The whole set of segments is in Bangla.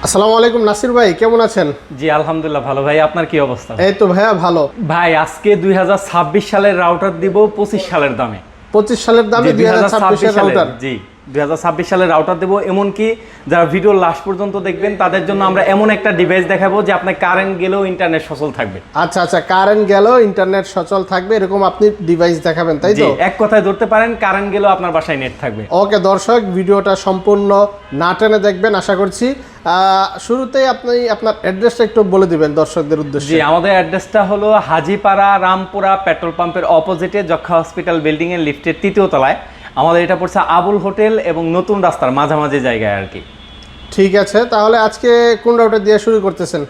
আসসালামু আলাইকুম নাসির ভাই, কেমন আছেন? জি আলহামদুলিল্লাহ ভালো ভাই, আপনার কি অবস্থা? এই তো ভাইয়া ভালো। ভাই আজকে 2026 সালের রাউটার দিব 25 সালের দামে। 25 সালের দামে 2026 এর রাউটার। জি 2026 সালের রাউটার দেবো। এমনকি যারা ভিডিও লাস্ট পর্যন্ত দেখবেন তাদের জন্য আমরা এমন একটা ডিভাইস দেখাবো যে আপনার কারেন্ট গেলেও ইন্টারনেট সচল থাকবে। আচ্ছা আচ্ছা, কারেন্ট গেলেও ইন্টারনেট সচল থাকবে এরকম আপনি ডিভাইস দেখাবেন, তাই তো? এক কথায় ধরতে পারেন কারেন্ট গেলেও আপনার বাসায় নেট থাকবে। ওকে দর্শক, ভিডিওটা সম্পূর্ণ না টেনে দেখবেন আশা করছি। শুরুতেই আপনি আপনার অ্যাড্রেসটা একটু বলে দিবেন দর্শকদের উদ্দেশ্যে। জি, আমাদের অ্যাড্রেসটা হলো হাজীপাড়া রামপুরা পেট্রোল পাম্পের অপোজিটে যক্ষা হসপিটাল বিল্ডিং এর লিফটের 3য় তলায়। আমাদের এটা পড়ছে আবুল হোটেল এবং নতুন রাস্তার মাঝামাঝি জায়গায় আর কি। ঠিক আছে, তাহলে আজকে কোন রাউটার দিয়ে শুরু করতেছেন?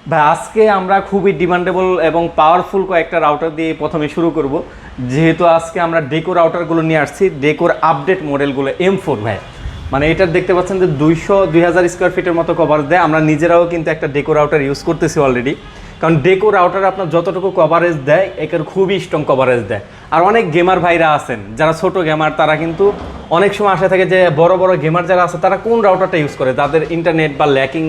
ভাই আজকে আমরা খুবই ডিমান্ডেবল এবং পাওয়ারফুল কয়েকটা রাউটার দিয়ে প্রথমে শুরু করব। যেহেতু আজকে আমরা ডেকো রাউটারগুলো নিয়ে আসছি, ডেকোর আপডেট মডেলগুলো M4 ভাই। মানে এটার দেখতে পাচ্ছেন যে 2000 স্কোয়ার ফিটের মতো কভারেজ দেয়। আমরা নিজেরাও কিন্তু একটা ডেকো রাউটার ইউজ করতেছি অলরেডি, কারণ ডেকো রাউটার আপনার যতটুকু কভারেজ দেয় একের খুবই স্ট্রং কভারেজ দেয়। আর অনেক গেমার ভাইরা আছেন যারা ছোট গেমার, তারা কিন্তু অনেক সময় আশা থাকে যে বড় বড় গেমার যারা আছে তারা কোন রাউটারটা ইউজ করে, তাদের ইন্টারনেট বা ল্যাকিং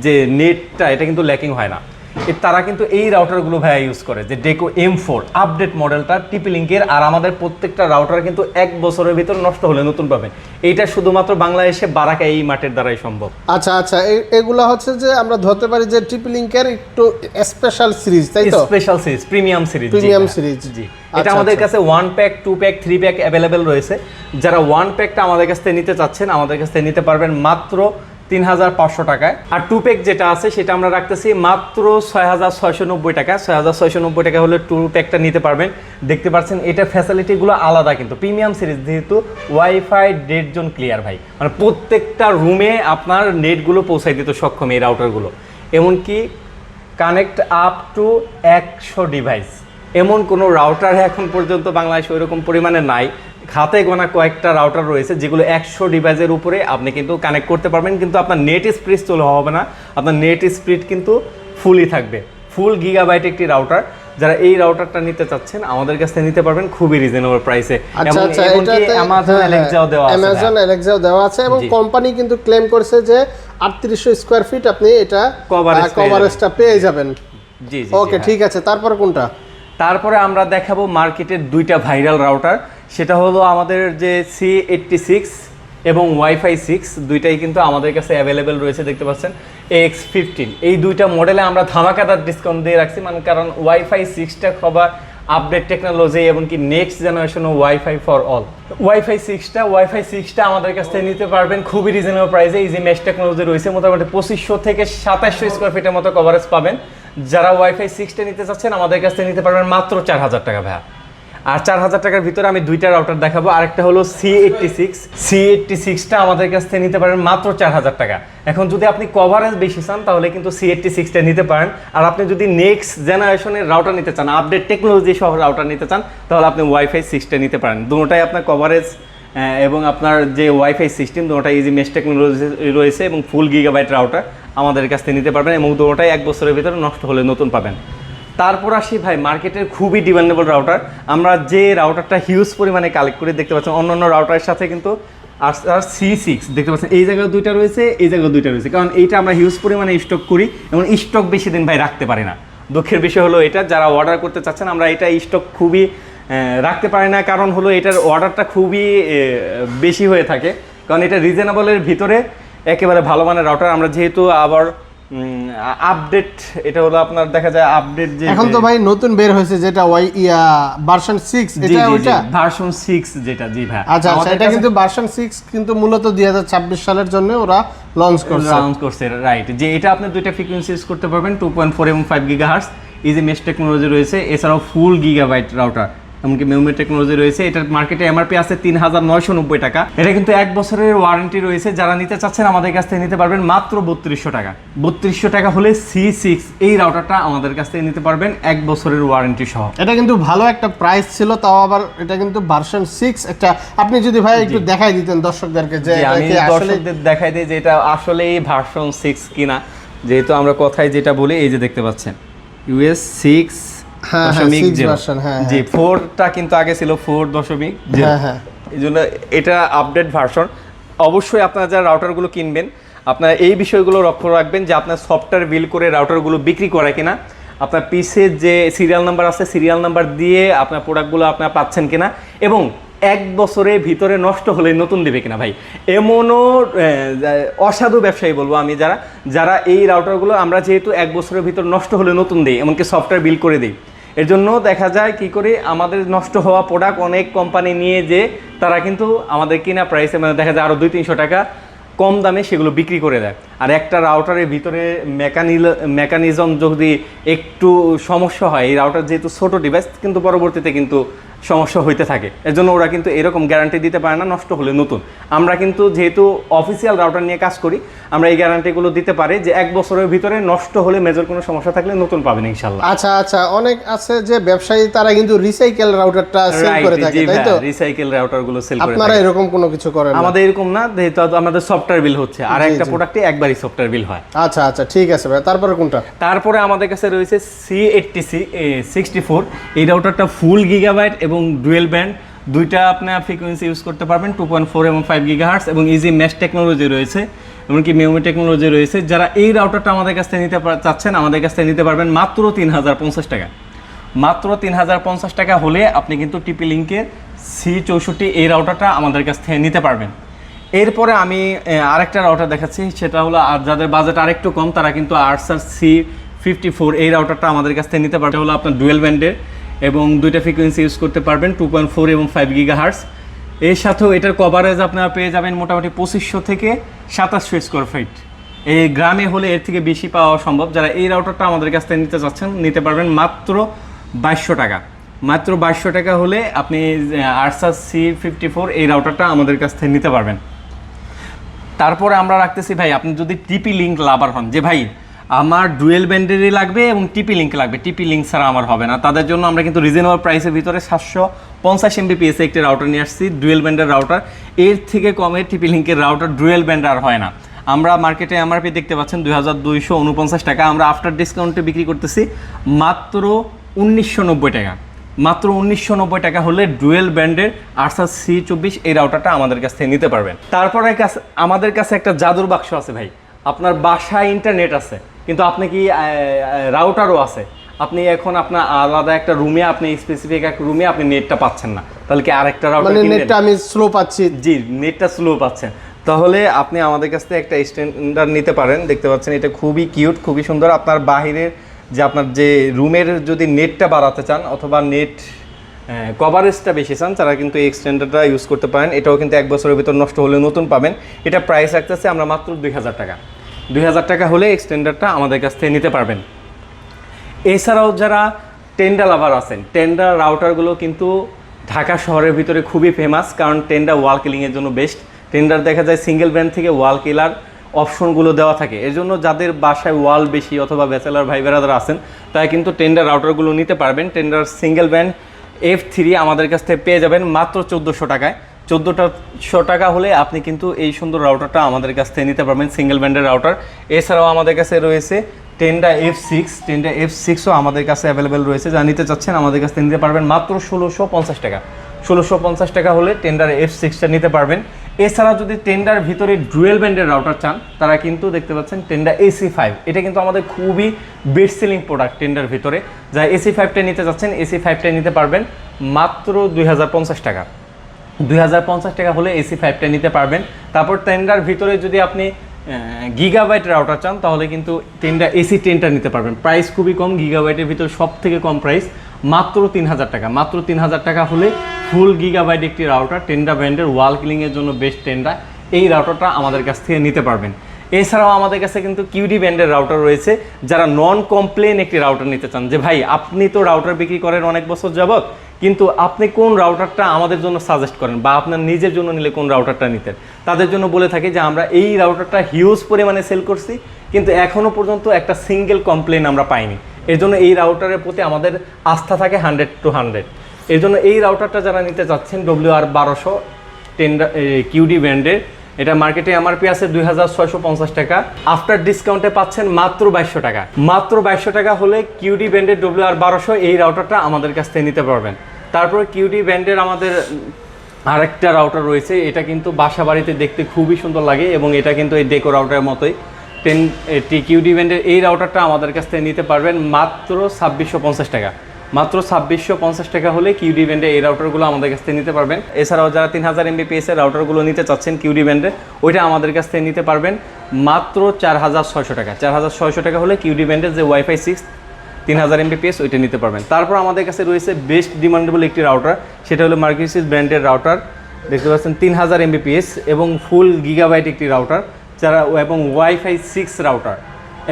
যে নেটটা এটা কিন্তু ল্যাকিং হয় না, তারা কিন্তু এই রাউটারগুলো ভাইয়া ইউজ করে, যে ডেকো M4 আপডেট মডেলটা টিপি লিঙ্কের। আর আমাদের প্রত্যেকটা রাউটার কিন্তু 1 বছরের ভিতর নষ্ট হলে নতুন পাবেন। এইটা শুধুমাত্র বাংলাদেশে বারাকা এই মাঠের দ্বারাই সম্ভব। আচ্ছা আচ্ছা, এগুলো হচ্ছে যে আমরা ধরতে পারি যে টিপি লিঙ্কের একটু স্পেশাল সিরিজ, তাই তো? Special series, premium series. Premium series, জি। এটা আমাদের কাছে 1 প্যাক, 2 প্যাক, 3 প্যাক অ্যাভেলেবেল রয়েছে। যারা 1 প্যাকটা আমাদের কাছ থেকে নিতে চাচ্ছেন আমাদের কাছ থেকে নিতে পারবেন মাত্র 3500 টাকায়। আর 2 প্যাক যেটা আছে সেটা আমরা রাখতেছি মাত্র 6690 টাকা। 6690 টাকা হলে 2 প্যাকটা নিতে পারবেন। দেখতে পাচ্ছেন এটা ফ্যাসিলিটিগুলো আলাদা, কিন্তু প্রিমিয়াম সিরিজ যেহেতু ওয়াইফাই ডেড জোন ক্লিয়ার ভাই, মানে প্রত্যেকটা রুমে আপনার নেটগুলো পৌঁছাই দিতে সক্ষম এই রাউটারগুলো। এমনকি কানেক্ট আপ টু 100 ডিভাইস, এমন কোনো রাউটার এখন পর্যন্ত বাংলাদেশে ওইরকম পরিমাণে নাই। হাতে গোনা কয়েকটা রাউটার রয়েছে যেগুলো 100 ডিভাইসের উপরে আপনি কিন্তু কানেক্ট করতে পারবেন, কিন্তু আপনার নেট স্পিড চলে হবে না, আপনার নেট স্পিড কিন্তু ফুলই থাকবে, ফুল গিগাবাইট একটি রাউটার। যারা এই রাউটারটা নিতে চাচ্ছেন আমাদের কাছ থেকে নিতে পারবেন খুবই রিজনেবল প্রাইসে। অ্যামাজন অ্যালেক্সাও দেওয়া আছে এবং কোম্পানি কিন্তু ক্লেম করছে যে 3800 স্কয়ার ফিট আপনি এটা কভারেজটা পেয়ে যাবেন। জি জি, ওকে ঠিক আছে, তারপর কোনটা? তারপরে আমরা দেখাবো মার্কেটের 2টা ভাইরাল রাউটার। সেটা হলো আমাদের যে C86 এবং ওয়াইফাই 6, দুইটাই কিন্তু আমাদের কাছে অ্যাভেলেবেল রয়েছে। দেখতে পাচ্ছেন AX15, এই দুইটা মডেলে আমরা ধামাকাদার ডিসকাউন্ট দিয়ে রাখছি, মানে কারণ ওয়াইফাই 6টা সবার আপডেট টেকনোলজি এবং কি next generation wifi for all. Wifi 6টা আমাদের কাছ থেকে নিতে পারবেন খুবই রিজনেবল প্রাইসে। ইজি মেশ টেকনোলজি রয়েছে, মোটামুটি 2500 থেকে 2700 স্কোয়ার ফিটের মতো কভারেজ পাবেন। যারা ওয়াইফাই 6টা নিতে চাচ্ছেন আমাদের কাছ থেকে নিতে পারবেন মাত্র 4000 টাকা ভাইয়া। আর 4000 টাকার ভিতরে আমি 2টা রাউটার দেখাবো। আরেকটা হলো C86টা আমাদের কাছ থেকে নিতে পারেন মাত্র 4000 টাকা। এখন যদি আপনি কভারেজ বেশি চান তাহলে কিন্তু C86টা নিতে পারেন। আর আপনি যদি নেক্সট জেনারেশনের রাউটার নিতে চান, আপডেট টেকনোলজি সহ রাউটার নিতে চান, তাহলে আপনি ওয়াইফাই 6টা নিতে পারেন। দুটোটাই আপনার কভারেজ এবং আপনার যে ওয়াইফাই সিস্টেম দুটোটাই ইজি মেশ টেকনোলজি রয়েছে এবং ফুল গিগাবাইট রাউটার আমাদের কাছ থেকে নিতে পারবেন, এবং দুটোটাই 1 বছরের ভিতরে নষ্ট হলে নতুন পাবেন। তারপর আসি ভাই মার্কেটের খুবই ডিমান্ডেবল রাউটার। আমরা যে রাউটারটা হিউজ পরিমাণে কালেক্ট করে দেখতে পাচ্ছেন অন্যান্য রাউটারের সাথে কিন্তু আর C6 দেখতে পাচ্ছেন এই জায়গায় 2টা রয়েছে, এই জায়গায় 2টা রয়েছে, কারণ এইটা আমরা হিউজ পরিমাণে স্টক করি এবং স্টক বেশি দিন ভাই রাখতে পারি না। দুঃখের বিষয় হলো এটা, যারা অর্ডার করতে চাচ্ছেন আমরা এটা স্টক খুবই রাখতে পারি না, কারণ হলো এটার অর্ডারটা খুবই বেশি হয়ে থাকে, কারণ এটা রিজনেবলের ভিতরে একেবারে ভালো মানের রাউটার। আমরা যেহেতু আবার আপডেট, এটা হলো আপনার দেখা যায় আপডেট যে এখন তো ভাই নতুন বের হয়েছে যেটা ভার্সন 6, এটা ওইটা ভার্সন 6 যেটা। জি ভাই, আচ্ছা আচ্ছা, এটা কিন্তু ভার্সন 6 কিন্তু মূলত 2026 সালের জন্য ওরা লঞ্চ করছে, রাইট। যে এটা আপনি 2টা ফ্রিকোয়েন্সি ইউজ করতে পারবেন, 2.4 এবং 5 গিগাহার্টজ। ইজি মেশ টেকনোলজি রয়েছে, এছাড়াও ফুল গিগাবাইট রাউটার এমনকি মেমোরি টেকনোলজি রয়েছে। এটার মার্কেটে এমআরপি আছে 3990 টাকা। এটা কিন্তু 1 বছরের ওয়ারেন্টি রয়েছে। যারা নিতে চাচ্ছেন আমাদের কাছ থেকে নিতে পারবেন মাত্র 3200 টাকা। 3200 টাকা হলে C6 এই রাউটারটা আমাদের কাছ থেকে নিতে পারবেন 1 বছরের ওয়ারেন্টি সহ। এটা কিন্তু ভালো একটা প্রাইস ছিল, তাও আবার এটা কিন্তু ভার্সন 6। একটা আপনি যদি ভাই একটু দেখাই দিতেন দর্শকদেরকে, যে আমি দর্শকদের দেখাই দিই যে এটা আসলেই ভার্সন 6 কিনা, যেহেতু আমরা কথায় যেটা বলি এই যে দেখতে পাচ্ছেন US 6 জি 4টা কিন্তু আগে ছিল 4.0। এই জন্য এটা আপডেট ভার্সন। অবশ্যই আপনারা যারা রাউটারগুলো কিনবেন আপনার এই বিষয়গুলো লক্ষ্য রাখবেন যে আপনার সফটওয়্যার বিল করে রাউটারগুলো বিক্রি করে কিনা, আপনার পিসের যে সিরিয়াল নাম্বার আছে সিরিয়াল নাম্বার দিয়ে আপনার প্রোডাক্টগুলো আপনার পাচ্ছেন কিনা, এবং 1 বছরের ভিতরে নষ্ট হলে নতুন দেবে কিনা। ভাই এমনও অসাধু ব্যবসায়ী বলবো আমি, যারা এই রাউটারগুলো আমরা যেহেতু 1 বছরের ভিতর নষ্ট হলে নতুন দিই, এমনকি সফটওয়্যার বিল করে দিই, এর জন্য দেখা যায় কি করে আমাদের নষ্ট হওয়া প্রোডাক্ট অনেক কোম্পানি নিয়ে যে তারা কিন্তু আমাদের কিনা প্রাইসে মানে দেখা যায় আরও 200-300 টাকা কম দামে সেগুলো বিক্রি করে দেয়। আর একটা রাউটারের ভিতরে মেকানিজম যদি একটু সমস্যা হয়, এই রাউটার যেহেতু ছোট ডিভাইস কিন্তু পরবর্তীতে কিন্তু সমস্যা হইতে থাকে, এর জন্য ওরা কিন্তু এরকম গ্যারান্টি দিতে পারে না নষ্ট হলে নতুন। আমরা কিন্তু যেহেতু অফিসিয়াল রাউটার নিয়ে কাজ করি, আমরা এই গ্যারান্টিগুলো দিতে পারি যে 1 বছরের ভিতরে নষ্ট হলে মেজর কোনো সমস্যা থাকলে নতুন পাবেন ইনশাআল্লাহ। আচ্ছা, অনেক আছে যে ব্যবসায়ী তারা কিন্তু রিসাইকেল রাউটারটা সেল করে থাকে, তাই তো? রিসাইকেল রাউটারগুলো সেল করে। আপনারা এরকম কোনো কিছু করেন না? আমাদের এরকম না, যেহেতু আমাদের সফটওয়্যার বিল হচ্ছে, আর একটা প্রোডাক্টে একবারই সফটওয়্যার বিল হয়। আচ্ছা, ঠিক আছে ভাই। তারপরে কোনটা? তারপরে আমাদের কাছে রয়েছে C8064। এই রাউটারটা ফুল গিগাবাইট এবং ডুয়েল ব্যান্ড, দুইটা আপনার ফ্রিকোয়েন্সি ইউজ করতে পারবেন, 2.4 এবং 5 গিগাহার্টজ, এবং ইজি মেশ টেকনোলজি রয়েছে, এমনকি মেমোরি টেকনোলজি রয়েছে। যারা এই রাউটারটা আমাদের কাছ থেকে নিতে চাচ্ছেন, আমাদের কাছ থেকে নিতে পারবেন মাত্র 3050 টাকা। মাত্র 3050 টাকা হলে আপনি কিন্তু টিপি লিঙ্কের C64 এই রাউটারটা আমাদের কাছ থেকে নিতে পারবেন। এরপরে আমি আরেকটা রাউটার দেখাচ্ছি, সেটা হলো আর যাদের বাজেট আরেকটু কম তারা কিন্তু আর্সার C54 এই রাউটারটা আমাদের কাছ থেকে নিতে পারবেন। হলো আপনার ডুয়েল ব্যান্ডের এবং দুইটা ফ্রিকোয়েন্সি ইউজ করতে পারবেন, 2.4 এবং 5 গিগাহার্টজ। এর সাথেও এটার কভারেজ আপনারা পেয়ে যাবেন মোটামুটি 2500 থেকে 2700 স্কোয়ার ফিট। এই গ্রামে হলে এর থেকে বেশি পাওয়া সম্ভব। যারা এই রাউটারটা আমাদের কাছ থেকে নিতে চাচ্ছেন নিতে পারবেন মাত্র 2200 টাকা। মাত্র 2200 টাকা হলে আপনি আর্সার C54 এই রাউটারটা আমাদের কাছ থেকে নিতে পারবেন। তারপরে আমরা রাখতেছি ভাই, আপনি যদি টিপি লিঙ্ক লাভার হন, যে ভাই আমার ডুয়েল ব্যান্ডেরই লাগবে এবং টিপি লিঙ্ক লাগবে, টিপি লিঙ্ক ছাড়া আমার হবে না, তাদের জন্য আমরা কিন্তু রিজনেবল প্রাইসের ভিতরে 750 Mbps একটি রাউটার নিয়ে আসছি, ডুয়েল ব্যান্ডের রাউটার। এর থেকে কমে টিপি লিঙ্কের রাউটার ডুয়েল ব্যান্ড আর হয় না। আমরা মার্কেটে এমআরপি দেখতে পাচ্ছেন 2249 টাকা, আমরা আফটার ডিসকাউন্টে বিক্রি করতেছি মাত্র 1990 টাকা। মাত্র 1990 টাকা হলে ডুয়েল ব্যান্ডের আর্সার C24 এই রাউটারটা আমাদের কাছ থেকে নিতে পারবেন। তারপরে আমাদের কাছে একটা জাদুর বাক্স আছে ভাই। আপনার বাসায় ইন্টারনেট আছে কিন্তু আপনি কি রাউটারও আছে, আপনি এখন আপনার আলাদা একটা রুমে, আপনি স্পেসিফিক এক রুমে আপনি নেটটা পাচ্ছেন না, তাহলে কি আরেকটা রাউটার মানে নেটটা আমি স্লো পাচ্ছি? জি, নেটটা স্লো পাচ্ছেন, তাহলে আপনি আমাদের কাছ থেকে একটা স্ট্যান্ডার্ড নিতে পারেন। দেখতে পাচ্ছেন এটা খুবই কিউট, খুবই সুন্দর। আপনার বাহিরের যে আপনার যে রুমের যদি নেটটা বাড়াতে চান অথবা নেট কভারেজটা বেশি চান, তারা কিন্তু এই এক্সটেন্ডারটা ইউজ করতে পারেন। এটাও কিন্তু 1 বছরের ভিতর নষ্ট হলে নতুন পাবেন। এটা প্রাইস রাখতেছে আমরা মাত্র 2000 টাকা। 2000 টাকা হলে এক্সটেন্ডারটা আমাদের কাছ থেকে নিতে পারবেন। এছাড়াও যারা টেন্ডা লাভার আছেন, টেন্ডা রাউটারগুলো কিন্তু ঢাকা শহরের ভিতরে খুবই ফেমাস, কারণ টেন্ডা ওয়াল কিলিংয়ের জন্য বেস্ট। টেন্ডার দেখা যায় সিঙ্গেল ব্র্যান্ড থেকে ওয়াল কিলার অপশনগুলো দেওয়া থাকে, এর জন্য যাদের বাসায় ওয়াল বেশি অথবা ব্যাচেলার ভাই বেরাদার আছেন তারা কিন্তু টেন্ডার রাউটারগুলো নিতে পারবেন। টেন্ডার সিঙ্গেল ব্র্যান্ড F3 আমাদের কাছ থেকে পেয়ে যাবেন মাত্র 1400 টাকায়। 1400 টাকা হলে আপনি কিন্তু এই সুন্দর রাউটারটা আমাদের কাছ থেকে নিতে পারবেন, সিঙ্গেল ব্র্যান্ডের রাউটার। এছাড়াও আমাদের কাছে রয়েছে টেন্ডা F6ও আমাদের কাছে অ্যাভেলেবেল রয়েছে, যা নিতে চাচ্ছেন আমাদের কাছ থেকে নিতে পারবেন মাত্র 1650 টাকা। 1650 টাকা হলে টেন্ডার F6টা নিতে পারবেন। এছাড়া যদি টেন্ডার ভিতরে ডুয়েল ব্যান্ডের রাউটার চান, তারা কিন্তু দেখতে পাচ্ছেন টেন্ডা AC5, এটা কিন্তু আমাদের খুবই বেস্ট সেলিং প্রোডাক্ট টেন্ডার ভিতরে। যা AC5টা নিতে চাচ্ছেন AC5টা নিতে পারবেন মাত্র 2050 টাকা। 2050 টাকা হলে AC5টা নিতে পারবেন। তারপর টেন্ডার ভিতরে যদি আপনি গিগাবাইট রাউটার চান তাহলে কিন্তু টেন্ডা AC10টা নিতে পারবেন। প্রাইস খুবই কম, গিগাবাইটের ভিতরে সব থেকে কম প্রাইস মাত্র 3000 টাকা। মাত্র 3000 টাকা হলে ফুল গিগাবাইট একটি রাউটার, টেন্ডা ব্র্যান্ডের ওয়াল কিলিংয়ের জন্য বেস্ট টেন্ডা, এই রাউটারটা আমাদের কাছ থেকে নিতে পারবেন। এছাড়াও আমাদের কাছে কিন্তু কিউডি ব্র্যান্ডের রাউটার রয়েছে। যারা নন কমপ্লেন একটি রাউটার নিতে চান, যে ভাই আপনি তো রাউটার বিক্রি করেন অনেক বছর যাবত, কিন্তু আপনি কোন রাউটারটা আমাদের জন্য সাজেস্ট করেন বা আপনার নিজের জন্য নিলে কোন রাউটারটা নিতেন, তাদের জন্য বলে থাকি যে আমরা এই রাউটারটা হিউজ পরিমাণে সেল করছি কিন্তু এখনও পর্যন্ত একটা সিঙ্গেল কমপ্লেন আমরা পাইনি। এর জন্য এই রাউটারের প্রতি আমাদের আস্থা থাকে 100-100। এর জন্য এই রাউটারটা যারা নিতে চাচ্ছেন WR1200 টেন্ডার কিউডি ব্র্যান্ডের, এটা মার্কেটে এমআরপি আছে 2650 টাকা, আফটার ডিসকাউন্টে পাচ্ছেন মাত্র 2200 টাকা। মাত্র 2200 টাকা হলে কিউডি ব্র্যান্ডের WR1200 এই রাউটারটা আমাদের কাছ থেকে নিতে পারবেন। তারপরে কিউডি ব্র্যান্ডের আমাদের আরেকটা রাউটার রয়েছে, এটা কিন্তু বাসা বাড়িতে দেখতে খুবই সুন্দর লাগে এবং এটা কিন্তু এই ডেকো রাউটারের মতোই। টিকিউডি ব্র্যান্ডের এই রাউটারটা আমাদের কাছ থেকে নিতে পারবেন মাত্র 2650 টাকা। মাত্র 2650 টাকা হলে কিউডি ব্র্যান্ডের এই রাউটারগুলো আমাদের কাছ থেকে নিতে পারবেন। এছাড়াও যারা 3000 Mbps এর রাউটারগুলো নিতে চাচ্ছেন কিউডি ব্র্যান্ডের, ওইটা আমাদের কাছ থেকে নিতে পারবেন মাত্র 4600 টাকা। 4600 টাকা হলে কিউডি ব্র্যান্ডের যে ওয়াইফাই 6 3000 Mbps ওইটা নিতে পারবেন। তারপর আমাদের কাছে রয়েছে বেস্ট ডিমান্ডেবল একটি রাউটার, সেটা হলো মার্কিউসিস ব্র্যান্ডের রাউটার। দেখতে পাচ্ছেন 3000 Mbps এবং ফুল গিগাবাইট একটি রাউটার, যারা এবং ওয়াইফাই 6 রাউটার,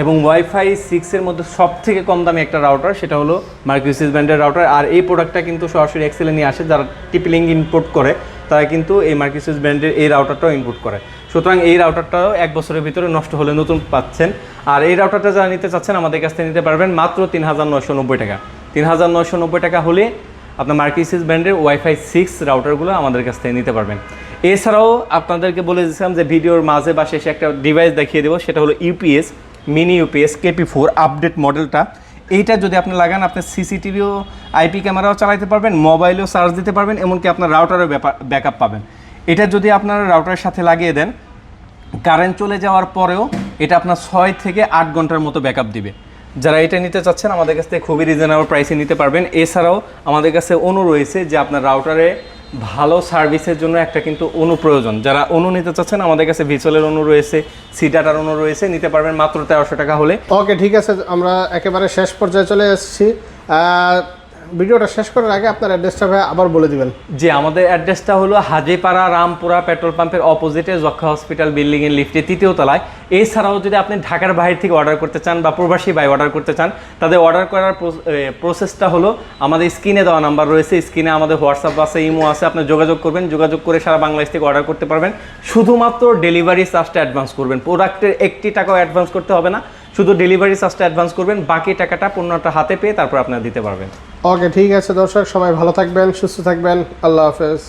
এবং ওয়াইফাই 6 এর মধ্যে সব থেকে কম দামি একটা রাউটার, সেটা হলো মার্কিউসিস ব্র্যান্ডের রাউটার। আর এই প্রোডাক্টটা কিন্তু সরাসরি এক্সেলে নিয়ে আসে, যারা টিপি-লিঙ্ক ইম্পোর্ট করে তারা কিন্তু এই মার্কিউসিস ব্র্যান্ডের এই রাউটারটাও ইম্পোর্ট করে। সুতরাং এই রাউটারটাও 1 বছরের ভিতরে নষ্ট হলে নতুন পাচ্ছেন। আর এই রাউটারটা যারা নিতে চাচ্ছেন আমাদের কাছ থেকে নিতে পারবেন মাত্র 3990 টাকা। 3990 টাকা হলে আপনার মার্কিউসিস ব্র্যান্ডের ওয়াইফাই 6 রাউটারগুলো আমাদের কাছ থেকে নিতে পারবেন। এছাড়াও আপনাদেরকে বলে দিয়েছিলাম যে ভিডিওর মাঝে বা শেষে একটা ডিভাইস দেখিয়ে দেবো, সেটা হলো UPS, mini UPS KP4 update মডেলটা। এইটা যদি আপনি লাগান, আপনার সিসিটিভিও আইপি ক্যামেরাও চালাতে পারবেন, মোবাইলেও চার্জ দিতে পারবেন, এমনকি আপনার রাউটারেও ব্যাকআপ পাবেন। এটা যদি আপনার রাউটারের সাথে লাগিয়ে দেন, কারেন্ট চলে যাওয়ার পরেও এটা আপনার 6 থেকে 8 ঘন্টার মতো ব্যাকআপ দিবে। যারা এটা নিতে চাচ্ছেন আমাদের কাছ থেকে খুবই রিজনেবল প্রাইসে নিতে পারবেন। এছাড়াও আমাদের কাছে অনু রয়েছে, যে আপনার রাউটারে ভালো সার্ভিসের জন্য একটা কিন্তু অনু প্রয়োজন। যারা অনু নিতে চাচ্ছেন আমাদের কাছে ভিচুয়ালের অনু রয়েছে, সিডাটার অনু রয়েছে, নিতে পারবেন মাত্র 1300 টাকা হলে। ওকে, ঠিক আছে, আমরা একেবারে শেষ পর্যায়ে চলে এসেছি। ভিডিওটা শেষ করার আগে আপনার অ্যাড্রেসটা ভাই আবার বলে দিবেন। যে আমাদের অ্যাড্রেসটা হলো হাজীপাড়া রামপুরা পেট্রোল পাম্পের অপোজিটে যক্ষা হসপিটাল বিল্ডিংয়ের লিফটে 3য় তলায়। এছাড়াও যদি আপনি ঢাকার বাইরে থেকে অর্ডার করতে চান বা প্রবাসী ভাই অর্ডার করতে চান, তাদের অর্ডার করার প্রসেসটা হলো আমাদের স্ক্রিনে দেওয়া নাম্বার রয়েছে, স্ক্রিনে আমাদের হোয়াটসঅ্যাপ আছে, ইমো আছে, আপনি যোগাযোগ করবেন, যোগাযোগ করে সারা বাংলাদেশ থেকে অর্ডার করতে পারবেন। শুধুমাত্র ডেলিভারি চার্জটা অ্যাডভান্স করবেন, প্রোডাক্টের 1 টাকাও অ্যাডভান্স করতে হবে না, শুধু ডেলিভারি চার্জটা অ্যাডভান্স করবেন, বাকি টাকাটা পণ্যটা হাতে পেয়ে তারপর আপনারা দিতে পারবেন। ওকে, ঠিক আছে দর্শক, সবাই ভালো থাকবেন, সুস্থ থাকবেন, আল্লাহ হাফেজ।